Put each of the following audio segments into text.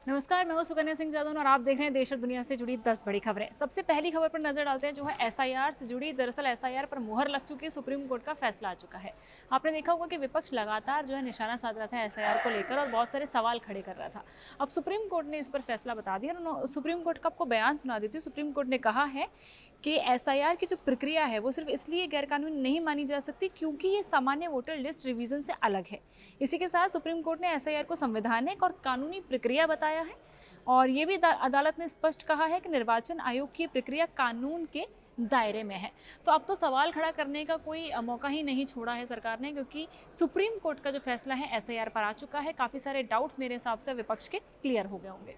नमस्कार, मैं हूं सुकन्या सिंह जादौन और आप देख रहे हैं देश और दुनिया से जुड़ी 10 बड़ी खबरें। सबसे पहली खबर पर नजर डालते हैं जो है एसआईआर से जुड़ी। दरअसल एसआईआर पर मुहर लग चुकी है, सुप्रीम कोर्ट का फैसला आ चुका है। आपने देखा होगा कि विपक्ष लगातार जो है निशाना साध रहा था एसआईआर को लेकर और बहुत सारे सवाल खड़े कर रहा था। अब सुप्रीम कोर्ट ने इस पर फैसला बता दिया और सुप्रीम कोर्ट का आपको बयान सुना देती हूँ। सुप्रीम कोर्ट ने कहा है कि एसआईआर की जो प्रक्रिया है वो सिर्फ इसलिए गैरकानूनी नहीं मानी जा सकती क्योंकि ये सामान्य वोटर लिस्ट रिवीजन से अलग है। इसी के साथ सुप्रीम कोर्ट ने एसआईआर को संवैधानिक और कानूनी प्रक्रिया बताया है और ये भी अदालत ने स्पष्ट कहा है कि निर्वाचन आयोग की प्रक्रिया कानून के दायरे में है। तो अब तो सवाल खड़ा करने का कोई मौका ही नहीं छोड़ा है सरकार ने, क्योंकि सुप्रीम कोर्ट का जो फैसला है एसआईआर पर आ चुका है। काफ़ी सारे डाउट्स मेरे हिसाब से विपक्ष के क्लियर हो गए होंगे।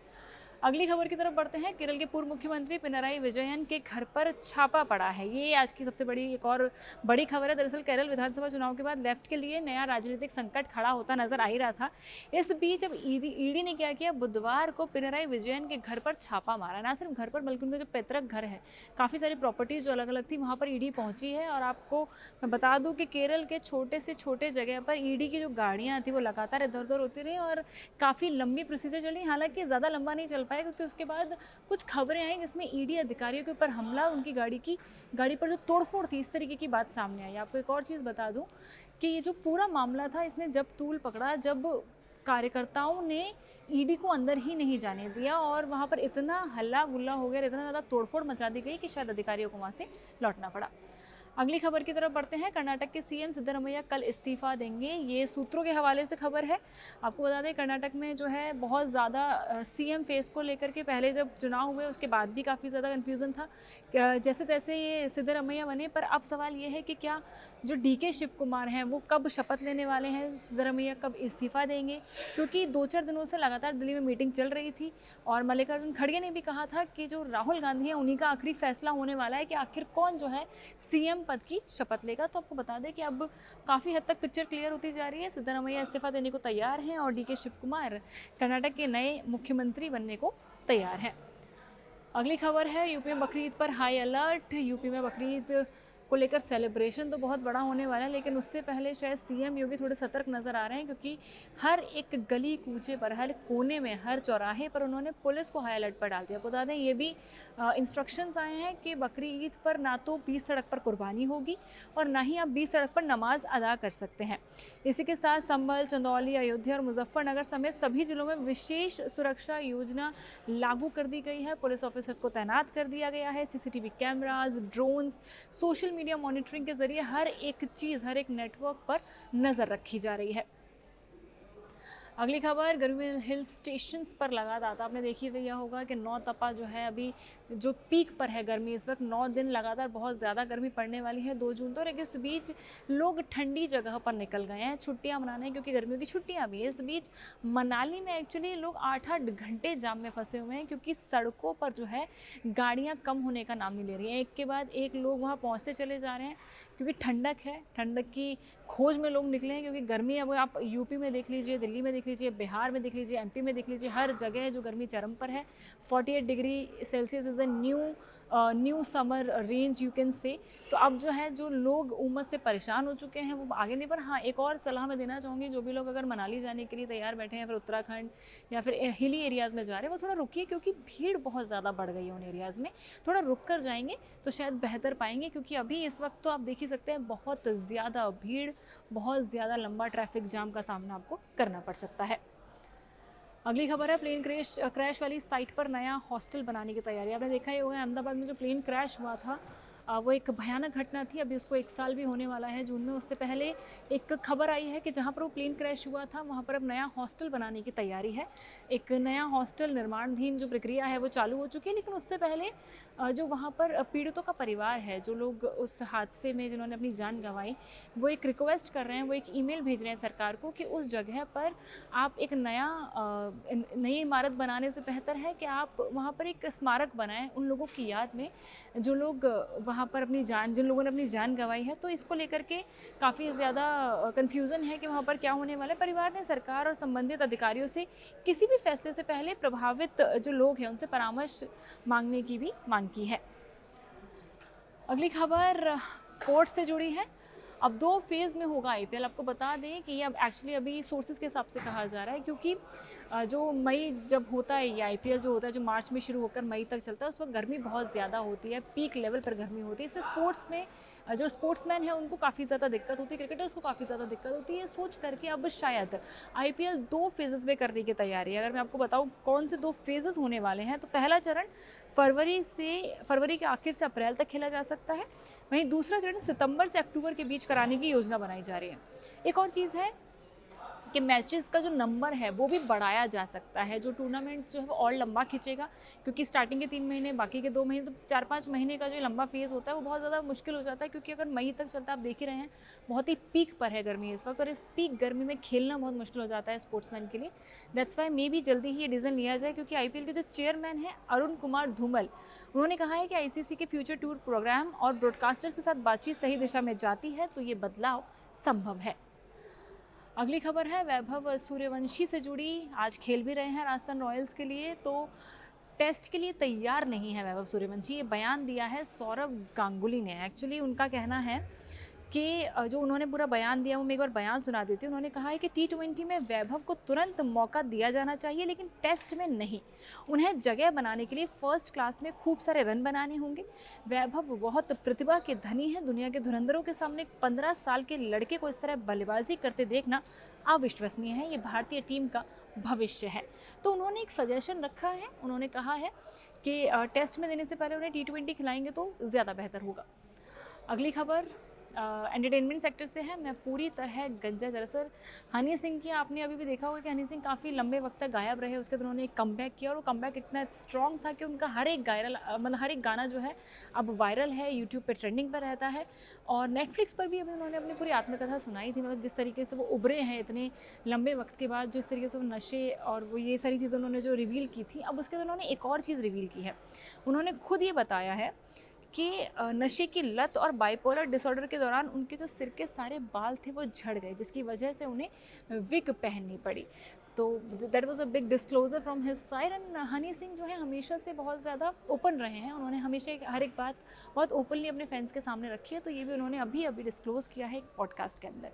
अगली खबर की तरफ बढ़ते हैं। केरल के पूर्व मुख्यमंत्री पिनराई विजयन के घर पर छापा पड़ा है। ये आज की सबसे बड़ी एक और बड़ी खबर है। दरअसल केरल विधानसभा चुनाव के बाद लेफ्ट के लिए नया राजनीतिक संकट खड़ा होता नजर आ ही रहा था। इस बीच अब ईडी ने क्या किया, बुधवार को पिनराई विजयन के घर पर छापा मारा। ना सिर्फ घर पर बल्कि उनका जो पैतृक घर है, काफ़ी सारी प्रॉपर्टीज जो अलग अलग थी, वहाँ पर ईडी पहुंची है। और आपको मैं बता दूं कि केरल के छोटे से छोटे जगह पर ईडी की जो गाड़ियाँ थी वो लगातार इधर उधर होती रही और काफ़ी लंबी प्रोसीजर चली। हालांकि ज़्यादा लंबा नहीं चल पाया क्योंकि उसके बाद कुछ खबरें आई जिसमें ईडी अधिकारियों के ऊपर हमला, उनकी गाड़ी पर जो तोड़फोड़ थी, इस तरीके की बात सामने आई। आपको एक और चीज़ बता दूं कि ये जो पूरा मामला था इसने जब तूल पकड़ा, जब कार्यकर्ताओं ने ईडी को अंदर ही नहीं जाने दिया और वहाँ पर इतना हल्ला गुल्ला हो गया, इतना ज़्यादा तोड़फोड़ मचा दी गई कि शायद अधिकारियों को वहाँ से लौटना पड़ा। अगली खबर की तरफ बढ़ते हैं। कर्नाटक के सीएम सिद्धरमैया कल इस्तीफा देंगे, ये सूत्रों के हवाले से खबर है। आपको बता दें कर्नाटक में जो है बहुत ज़्यादा सीएम फेस को लेकर के पहले जब चुनाव हुए उसके बाद भी काफ़ी ज़्यादा कन्फ्यूज़न था। जैसे तैसे ये सिद्धरमैया बने, पर अब सवाल ये है कि क्या जो डीके शिव कुमार हैं वो कब शपथ लेने वाले हैं, सिद्धरमैया कब इस्तीफा देंगे, क्योंकि 2-4 दिनों से लगातार दिल्ली में मीटिंग चल रही थी और मल्लिकार्जुन खड़गे ने भी कहा था कि जो राहुल गांधी है उन्हीं का आखिरी फैसला होने वाला है कि आखिर कौन जो है सीएम पद की शपथ लेगा। तो आपको बता दें कि अब काफ़ी हद तक पिक्चर क्लियर होती जा रही है। सिद्धरमैया इस्तीफा देने को तैयार हैं और डीके शिव कुमार कर्नाटक के नए मुख्यमंत्री बनने को तैयार हैं। अगली खबर है यूपी में बकरीद पर हाई अलर्ट। यूपी में बकरीद को लेकर सेलिब्रेशन तो बहुत बड़ा होने वाला है, लेकिन उससे पहले शायद सीएम योगी थोड़े सतर्क नज़र आ रहे हैं, क्योंकि हर एक गली कूचे पर, हर कोने में, हर चौराहे पर उन्होंने पुलिस को हाई अलर्ट पर डाल दिया। बता दें ये भी इंस्ट्रक्शंस आए हैं कि बकरी ईद पर ना तो बीच सड़क पर कुर्बानी होगी और ना ही आप बीच सड़क पर नमाज अदा कर सकते हैं। इसी के साथ संभल, चंदौली, अयोध्या और मुजफ्फरनगर समेत सभी जिलों में विशेष सुरक्षा योजना लागू कर दी गई है। पुलिस ऑफिसर्स को तैनात कर दिया गया है। CCTV cameras, drones, social media monitoring के जरिए हर एक चीज़, हर एक नेटवर्क पर नज़र रखी जा रही है। अगली खबर, गर्मी हिल स्टेशंस पर लगा दाता। आपने देखी भैया होगा कि नौ तपा जो है अभी जो पीक पर है गर्मी, इस वक्त 9 दिन लगातार बहुत ज़्यादा गर्मी पड़ने वाली है, 2 जून तो। और इस बीच लोग ठंडी जगह पर निकल गए हैं छुट्टियां मनाने, क्योंकि गर्मियों की छुट्टियां भी है। इस बीच मनाली में एक्चुअली लोग 8-8 घंटे जाम में फंसे हुए हैं, क्योंकि सड़कों पर जो है गाड़ियाँ कम होने का नाम नहीं ले रही हैं। एक के बाद एक लोग वहाँ पहुँचते चले जा रहे हैं, क्योंकि ठंडक है, ठंडक की खोज में लोग निकले हैं। क्योंकि गर्मी अब आप यूपी में देख लीजिए, दिल्ली में देख लीजिए, बिहार में देख लीजिए, एमपी में देख लीजिए, हर जगह जो गर्मी चरम पर है। 48 degree Celsius is the new summer range you can say. तो अब जो है जो लोग उमस से परेशान हो चुके हैं वो आगे नहीं। पर हाँ, एक और सलाह मैं देना चाहूँगी, जो भी लोग अगर मनाली जाने के लिए तैयार बैठे हैं, फिर उत्तराखंड या फिर हिली एरियाज़ में जा रहे हैं, वो थोड़ा रुकिए, क्योंकि भीड़ बहुत ज़्यादा बढ़ गई है उन एरियाज़ में। थोड़ा रुक कर जाएंगे तो शायद बेहतर पाएंगे, क्योंकि अभी इस वक्त तो आप देख ही सकते हैं बहुत ज़्यादा भीड़, बहुत ज़्यादा लंबा ट्रैफिक जाम का सामना आपको करना पड़ सकता है। अगली खबर है, प्लेन क्रैश वाली साइट पर नया हॉस्टल बनाने की तैयारी। आपने देखा ही होगा अहमदाबाद में जो प्लेन क्रैश हुआ था वो एक भयानक घटना थी। अभी उसको 1 साल भी होने वाला है जून में। उससे पहले एक खबर आई है कि जहाँ पर वो प्लेन क्रैश हुआ था वहाँ पर अब नया हॉस्टल बनाने की तैयारी है। एक नया हॉस्टल निर्माणाधीन जो प्रक्रिया है वो चालू हो चुकी है। लेकिन उससे पहले जो वहाँ पर पीड़ितों का परिवार है, जो लोग उस हादसे में जिन्होंने अपनी जान गंवाई, वो एक रिक्वेस्ट कर रहे हैं, वो एक ईमेल भेज रहे हैं सरकार को कि उस जगह पर आप एक नई इमारत बनाने से बेहतर है कि आप वहाँ पर एक स्मारक बनाएं उन लोगों की याद में जो लोग वहाँ पर जिन लोगों ने अपनी जान गंवाई है। तो इसको लेकर के काफ़ी ज़्यादा कन्फ्यूज़न है कि वहाँ पर क्या होने वाला है। परिवार ने सरकार और संबंधित अधिकारियों से किसी भी फैसले से पहले प्रभावित जो लोग हैं उनसे परामर्श मांगने की भी मांग की है। अगली खबर स्पोर्ट्स से जुड़ी है। अब 2 फेज़ में होगा आईपीएल। आपको बता दें कि अब एक्चुअली अभी सोर्सेज के हिसाब से कहा जा रहा है, क्योंकि जो मई जब होता है, ये आईपीएल जो होता है जो मार्च में शुरू होकर मई तक चलता है, उस वक्त गर्मी बहुत ज़्यादा होती है, पीक लेवल पर गर्मी होती है। इससे स्पोर्ट्स में जो स्पोर्ट्समैन है उनको काफ़ी ज़्यादा दिक्कत होती है, क्रिकेटर्स को काफ़ी ज़्यादा दिक्कत होती है। ये सोच करके अब शायद आईपीएल 2 फेजेस में करने की तैयारी है। अगर मैं आपको बताऊँ कौन से 2 फेजेस होने वाले हैं, तो पहला चरण फरवरी के आखिर से अप्रैल तक खेला जा सकता है। वहीं दूसरा चरण सितंबर से अक्टूबर के बीच कराने की योजना बनाई जा रही है। एक और चीज़ है कि मैचेस का जो नंबर है वो भी बढ़ाया जा सकता है। जो टूर्नामेंट जो है वो और लंबा खींचेगा, क्योंकि स्टार्टिंग के 3 महीने, बाकी के 2 महीने, तो 4-5 महीने का जो लंबा फेज़ होता है वो बहुत ज़्यादा मुश्किल हो जाता है। क्योंकि अगर मई तक चलता है, आप देख ही रहे हैं बहुत ही पीक पर है गर्मी इस वक्त, और इस पीक गर्मी में खेलना बहुत मुश्किल हो जाता है स्पोर्ट्समैन के लिए। दैट्स वाई मे बी जल्दी ही ये डिसीजन लिया जाए, क्योंकि आईपीएल के जो चेयरमैन हैं अरुण कुमार धूमल, उन्होंने कहा है कि आईसीसी के फ्यूचर टूर प्रोग्राम और ब्रॉडकास्टर्स के साथ बातचीत सही दिशा में जाती है, तो ये बदलाव संभव है। अगली खबर है वैभव सूर्यवंशी से जुड़ी। आज खेल भी रहे हैं राजस्थान रॉयल्स के लिए, तो टेस्ट के लिए तैयार नहीं है वैभव सूर्यवंशी। ये बयान दिया है सौरव गांगुली ने। एक्चुअली उनका कहना है कि जो उन्होंने पूरा बयान दिया वो मैं एक बार बयान सुना देती हूँ। उन्होंने कहा है कि T20 में वैभव को तुरंत मौका दिया जाना चाहिए, लेकिन टेस्ट में नहीं। उन्हें जगह बनाने के लिए फर्स्ट क्लास में खूब सारे रन बनाने होंगे। वैभव बहुत प्रतिभा के धनी हैं। दुनिया के धुरंधरों के सामने 15 साल के लड़के को इस तरह बल्लेबाजी करते देखना अविश्वसनीय है। ये भारतीय टीम का भविष्य है। तो उन्होंने एक सजेशन रखा है। उन्होंने कहा है कि टेस्ट में देने से पहले उन्हें T20 खिलाएंगे तो ज़्यादा बेहतर होगा। अगली खबर एंटरटेनमेंट सेक्टर से है। मैं पूरी तरह गंजा। दरअसल हनी सिंह की आपने अभी भी देखा होगा कि हनी सिंह काफ़ी लंबे वक्त तक गायब रहे। उसके बाद उन्होंने एक कमबैक किया, और वो कमबैक इतना स्ट्रॉन्ग था कि उनका हर एक हर एक गाना जो है अब वायरल है, यूट्यूब पे ट्रेंडिंग पर रहता है। और नेटफ्लिक्स पर भी अभी उन्होंने अपनी पूरी आत्मकथा सुनाई थी। मतलब जिस तरीके से वो उभरे हैं इतने लंबे वक्त के बाद, जिस तरीके से वो नशे और वो ये सारी चीज़ें उन्होंने जो रिवील की थी, अब उसके बाद उन्होंने एक और चीज़ रिवील की है। उन्होंने खुद ये बताया है कि नशे की लत और बाइपोलर डिसऑर्डर के दौरान उनके जो सिर के सारे बाल थे वो झड़ गए, जिसकी वजह से उन्हें विग पहननी पड़ी। तो that was a big disclosure from his side. And Honey Singh जो है हमेशा से बहुत ज़्यादा ओपन रहे हैं। उन्होंने हमेशा हर एक बात बहुत ओपनली अपने फैंस के सामने रखी है। तो ये भी उन्होंने अभी डिस्क्लोज़ किया है एक पॉडकास्ट के अंदर।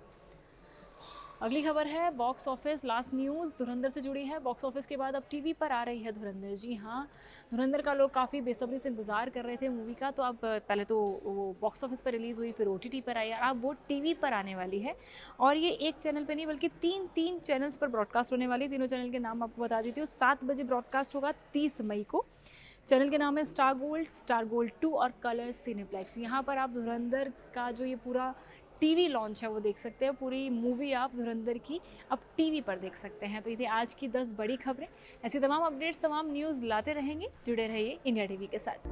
अगली खबर है बॉक्स ऑफिस लास्ट न्यूज़ धुरंधर से जुड़ी है। बॉक्स ऑफिस के बाद अब टीवी पर आ रही है धुरंधर। जी हाँ, धुरंधर का लोग काफ़ी बेसब्री से इंतज़ार कर रहे थे मूवी का। तो अब पहले तो वो बॉक्स ऑफिस पर रिलीज़ हुई, फिर OTT पर आई, और अब वो टीवी पर आने वाली है। और ये एक चैनल पर नहीं बल्कि तीन चैनल्स पर ब्रॉडकास्ट होने वाली। तीनों चैनल के नाम आपको बता देती हूँ। 7 बजे ब्रॉडकास्ट होगा 30 मई को। चैनल के नाम है स्टार गोल्ड 2 और कलर्स सिनेप्लेक्स। यहाँ पर आप धुरंधर का जो ये पूरा टीवी लॉन्च है वो देख सकते हैं। पूरी मूवी आप धुरंधर की अब टीवी पर देख सकते हैं। तो ये थी आज की 10 बड़ी खबरें। ऐसी तमाम अपडेट्स, तमाम न्यूज़ लाते रहेंगे। जुड़े रहिए इंडिया टीवी के साथ।